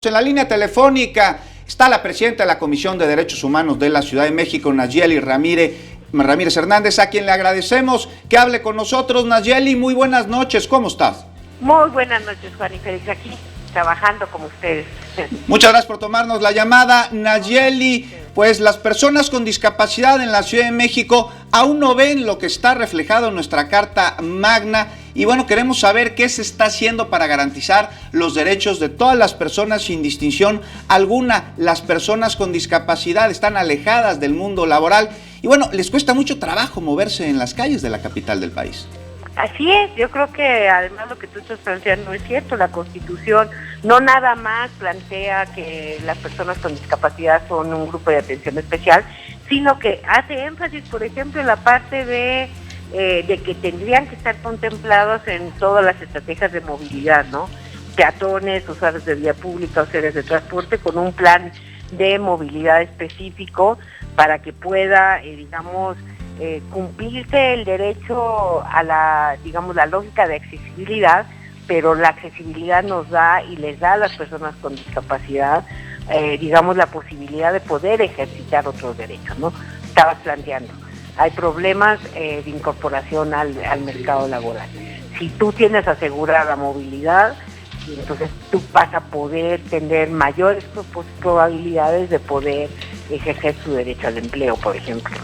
En la línea telefónica está la presidenta de la Comisión de Derechos Humanos de la Ciudad de México, Nayeli Ramírez Hernández, a quien le agradecemos que hable con nosotros. Nayeli, muy buenas noches, ¿cómo estás? Muy buenas noches, Juan y Félix, aquí trabajando como ustedes. Muchas gracias por tomarnos la llamada. Nayeli, pues las personas con discapacidad en la Ciudad de México aún no ven lo que está reflejado en nuestra Carta Magna. Y bueno, queremos saber qué se está haciendo para garantizar los derechos de todas las personas sin distinción alguna. Las personas con discapacidad están alejadas del mundo laboral y bueno, les cuesta mucho trabajo moverse en las calles de la capital del país. Así es, yo creo que además lo que tú estás planteando es cierto. La Constitución no nada más plantea que las personas con discapacidad son un grupo de atención especial, sino que hace énfasis, por ejemplo, en la parte de que tendrían que estar contemplados en todas las estrategias de movilidad, ¿no? Peatones, usuarios de vía pública o seres de transporte, con un plan de movilidad específico para que pueda, cumplirse el derecho a la lógica de accesibilidad, pero la accesibilidad nos da y les da a las personas con discapacidad, la posibilidad de poder ejercitar otros derechos, ¿no? Estabas planteando. Hay problemas de incorporación al mercado laboral. Si tú tienes asegurada la movilidad, entonces tú vas a poder tener mayores probabilidades de poder ejercer tu derecho al empleo, por ejemplo.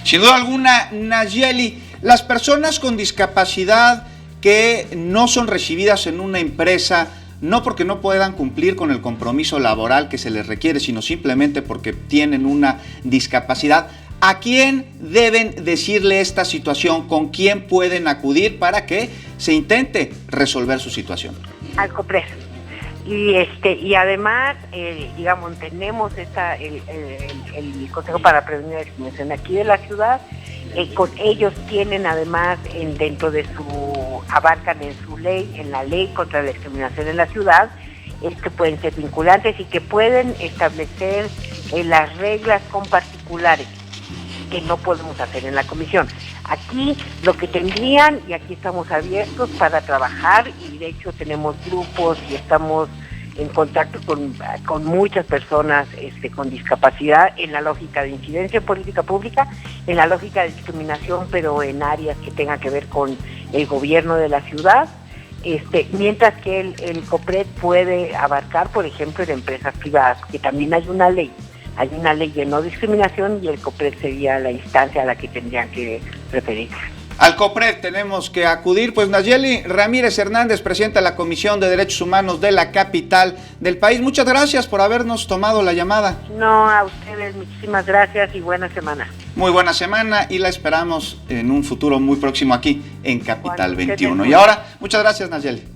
Sin duda alguna, Nayeli, las personas con discapacidad que no son recibidas en una empresa, no porque no puedan cumplir con el compromiso laboral que se les requiere, sino simplemente porque tienen una discapacidad, ¿a quién deben decirle esta situación? ¿Con quién pueden acudir para que se intente resolver su situación? Al COPRED. Y además, tenemos el Consejo para Prevenir la Discriminación aquí de la ciudad. Con ellos tienen además abarcan en su ley, en la ley contra la discriminación en la ciudad, que pueden ser vinculantes y que pueden establecer las reglas con particulares, que no podemos hacer en la comisión. Aquí lo que tendrían, y aquí estamos abiertos para trabajar, y de hecho tenemos grupos y estamos en contacto con muchas personas con discapacidad en la lógica de incidencia en política pública, en la lógica de discriminación, pero en áreas que tengan que ver con el gobierno de la ciudad, mientras que el COPRED puede abarcar, por ejemplo, en empresas privadas, que también hay una ley. Hay una ley de no discriminación y el COPRED sería la instancia a la que tendrían que referirse. Al COPRED tenemos que acudir. Pues Nayeli Ramírez Hernández, presidenta de la Comisión de Derechos Humanos de la capital del país, muchas gracias por habernos tomado la llamada. No, a ustedes muchísimas gracias y buena semana. Muy buena semana y la esperamos en un futuro muy próximo aquí en Capital 21. Y ahora, muchas gracias, Nayeli.